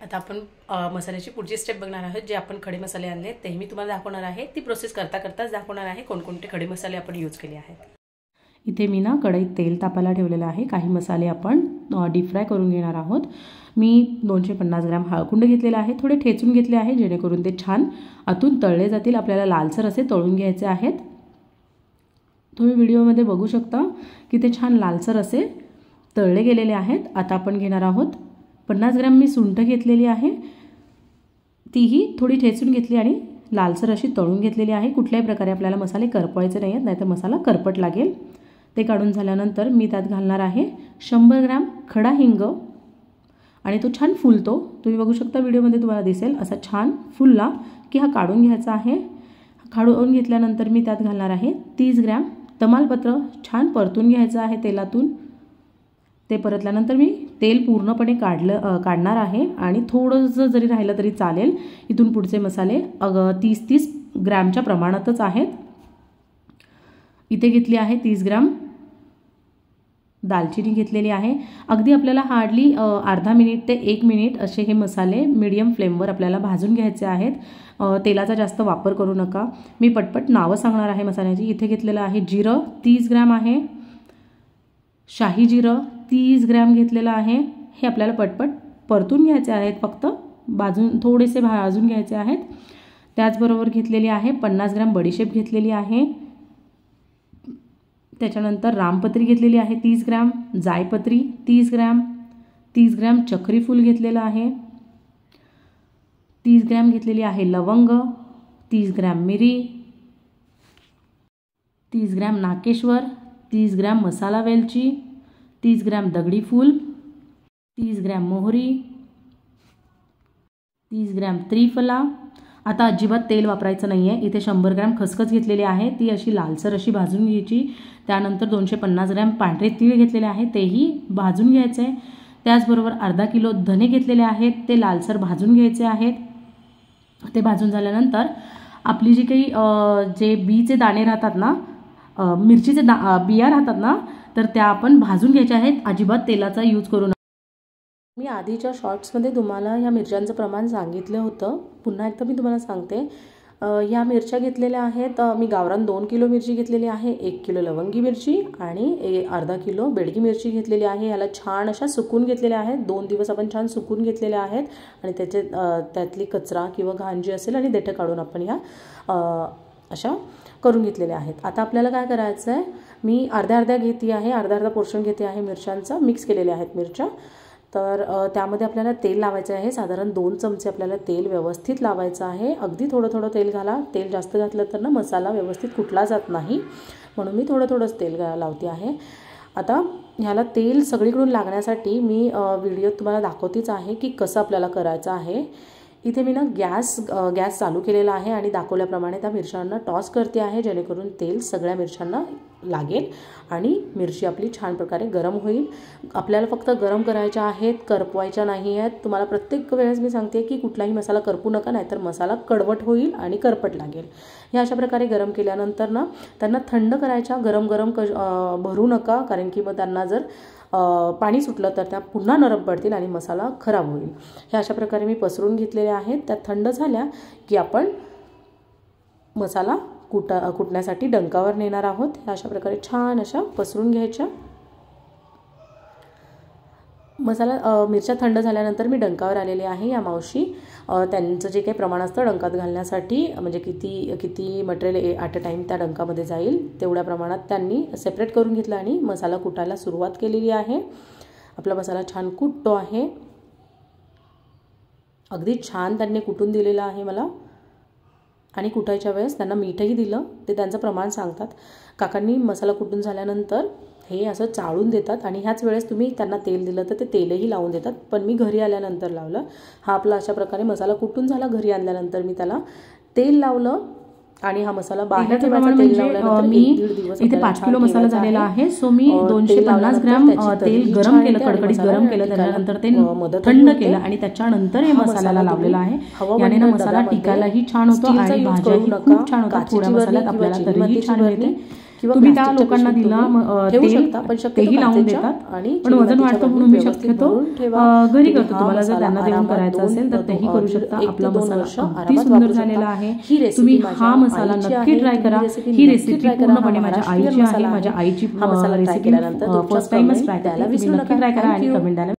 आता आपण मसाल्याची पुढची स्टेप बघणार आहोत। जे आपण खडे मसाले आणले ते मी तुम्हाला दाखवणार आहे। ती प्रोसेस करता करताच दाखवणार आहे कोणकोणते खडे मसाले आपण यूज केले आहेत। इथे मी ना कढईत तेल तापायला ठेवलेलं आहे। काही मसाले आपण डीप फ्राय करून घेणार आहोत। मी 250 ग्रॅम हळकुंड घेतलेला आहे, थोडे ठेचून घेतले आहे जेणेकरून ते छान आतून तळले जातील। आपल्याला लालसर असे तळून घ्यायचे आहेत। तुम्ही व्हिडिओमध्ये बघू शकता की ते छान लालसर असे तळले गेलेले आहेत। आता आपण घेणार आहोत 50 ग्रॅम मी सुंठ घेतलेली आहे, तीही थोडी ठेचून घेतली आणि लालसर अशी तळून घेतलेली आहे। कुठल्याही प्रकारे आपल्याला मसाले करपवायचे नाहीत, नाहीतर मसाला करपट लागेल। ते काढून झाल्यानंतर मी त्यात घालणार आहे 100 ग्रॅम खडा हिंग आणि तो छान फुलतो। तुम्ही बघू शकता व्हिडिओमध्ये तुम्हाला दिसेल असा छान फुलला की हा काढून घ्यायचा आहे। काढून घेतल्यानंतर मी त्यात घालणार आहे 30 ग्रॅम तमालपत्र, छान परतून घ्यायचं आहे तेलातून। ते परतल्यानंतर मी तेल पूर्णपणे काढणार आहे आणि थोडंसं जरी राहिलं तरी चालेल। इथून पुढचे मसाले 30 ग्रॅमच्या प्रमाणातच आहेत। इथे घेतली आहे 30 ग्रॅम दालचिनी घेतलेली आहे। अगदी आपल्याला हार्डली अर्धा मिनिट ते 1 मिनिट असे हे मसाले मीडियम फ्लेमवर आपल्याला भाजून घ्यायचे आहेत। तेलाचा जास्त वापर करू नका। मी पटपट नावं सांगणार आहे मसाल्याची। इथे घेतलेलं आहे जिरं 30 ग्रॅम आहे, शाही जिरं 30 ग्रॅम घेतलेलं आहे। हे आपल्याला पटपट परतून घ्यायचे आहेत, फक्त थोडेसे भाजून घ्यायचे आहेत। त्याचबरोबर घेतलेली आहे 50 ग्रॅम बडीशेप घेतलेली आहे। त्याच्यानंतर रामपत्री घेतलेली आहे 30 ग्रॅम, जायपत्री 30 ग्रॅम, 30 ग्रॅम चक्री फूल घेतलेलं आहे, 30 ग्रॅम घेतलेली आहे लवंग, 30 ग्रॅम मिरी, 30 ग्रॅम नाकेश्वर, 30 ग्रॅम मसाला वेलची, 30 ग्रॅम दगडी फूल, 30 ग्रॅम मोहरी, 30 ग्रॅम त्रिफला। आता अजिबात तेल वापरायचं नाही आहे। इथे 100 ग्रॅम खसखस घेतलेली आहे, ती अशी लालसर अशी भाजून घ्यायची। त्यानंतर 250 ग्रॅम पांढरे तीळ घेतलेले आहे, तेही भाजून घ्यायचे। त्याचबरोबर अर्धा किलो धने घेतलेले आहेत, ते लालसर भाजून घ्यायचे आहेत। ते भाजून झाल्यानंतर आपली जी काही जे बीचे दाणे राहतात ना, मिरचीचे बिया राहतात ना, तर त्या आपण भाजून घ्यायच्या आहेत। अजिबात तेलाचा यूज करू नका। मी आधीच्या शॉर्ट्समध्ये तुम्हाला या मिरच्यांचं प्रमाण सांगितलं होतं, पुन्हा एकदा मी तुम्हाला सांगते। या मिरच्या घेतलेल्या आहेत मी गावरान 2 किलो मिरची घेतलेली आहे, 1 किलो लवंगी मिरची आणि अर्धा किलो बेडगी मिरची घेतलेली आहे। याला छान अशा सुकून घेतलेल्या आहेत। 2 दिवस आपण छान सुकून घेतलेल्या आहेत आणि त्यातली कचरा किंवा घाण जी असेल आणि देठं काढून आपण या अशा करून घेतलेल्या आहेत। आता आपल्याला काय करायचं आहे, मी अर्ध्या घेते आहे, अर्धा पोर्शन घेते आहे मिरच्यांचा, मिक्स केलेल्या आहेत मिरच्या। तर त्यामध्ये आपल्याला तेल लावायचं आहे। साधारण 2 चमचे आपल्याला तेल व्यवस्थित लावायचं आहे। अगदी थोडं तेल घाला, तेल जास्त घातलं तर ना मसाला व्यवस्थित कुटला जात नाही, म्हणून मी थोडंच तेल लावते आहे। आता ह्याला तेल सगळीकडून लागण्यासाठी मी व्हिडिओत तुम्हाला दाखवतेच आहे की कसं आपल्याला करायचं आहे। इथे मी ना गॅस चालू केलेला आहे आणि दाखवल्याप्रमाणे त्या मिरच्यांना टॉस करते आहे, जेणेकरून तेल सगळ्या मिरच्यांना लागेल आणि मिरची आपली छान प्रकारे गरम होईल। आपल्याला फक्त गरम करायच्या आहेत, करपवायच्या नाही आहेत। तुम्हाला प्रत्येक वेळेस मी सांगते की कुठलाही मसाला करपू नका, नाहीतर मसाला कडवट होईल आणि करपट लागेल। या अशा प्रकारे गरम केल्यानंतर ना त्यांना थंड करायच्या, गरम भरू नका, कारण की मग त्यांना जर पाणी सुटलं तर त्या पुन्हा नरम पडतील आणि मसाला खराब होईल। हे अशा प्रकारे मी पसरून घेतलेले आहेत। त्या थंड झाल्या की आपण मसाला कुटण्यासाठी डंकावर नेणार आहोत। ह्या अशा प्रकारे छान अशा पसरून घ्यायच्या। मिरच्या थंड झाल्यानंतर मी डंकावर आलेले आहे। या मावशी त्यांचं जे काही प्रमाण असतं डंकात घालण्यासाठी, म्हणजे किती मटेरियल ॲट अ टाईम त्या डंकामध्ये जाईल तेवढ्या प्रमाणात त्यांनी सेपरेट करून घेतलं आणि मसाला कुटायला सुरुवात केलेली आहे। आपला मसाला छान कुटतो आहे, अगदी छान त्यांनी कुटून दिलेला आहे मला। आणि कुटायच्या वेळेस त्यांना मीठही दिलं, ते त्यांचं प्रमाण सांगतात। काकांनी मसाला कुटून झाल्यानंतर हे असं चाळून देतात आणि ह्याच वेळेस तुम्ही त्यांना तेल दिलं तर ते तेलही लावून देतात, पण मी घरी आल्यानंतर लावलं। हा आपला अशा प्रकारे मसाला कुटून झाला। घरी आणल्यानंतर मी त्याला तेल लावलं आणि हा मसाला बाहेर ठेवायचा। तेल लावल्यानंतर मी इथे 5 किलो मसाला झालेला आहे, सो मी 250 ग्रॅम तेल गरम केलं, कडकडीत गरम केलं, त्यानंतर ते थंड केलं आणि त्याच्यानंतर हे मसाल्याला लावलेला आहे। याने ना मसाला टिकायलाही छान होतो आणि भाज्याही खूप छान होतात। थोड्या मसाल्यात आपल्याला तरीही छान मिळते। तुम्ही त्या लोकांना दिला तेल तेही लावून देतात, पण वजन वाढतं म्हणून मी शक्यतो घरी करतो. तुम्हाला जर त्यांना देऊन करायचं असेल तर तेही करू शकता. आपला मसाला अगदी सुंदर झालेला आहे. तुम्ही हा मसाला नक्की ट्राय करा. ही रेसिपी पूर्णपणे माझ्या आईची आहे. माझ्या आईची रेसिपी फर्स्ट टाइमच ट्राय केली. नक्की ट्राय करा आणि कमेंट द्यायला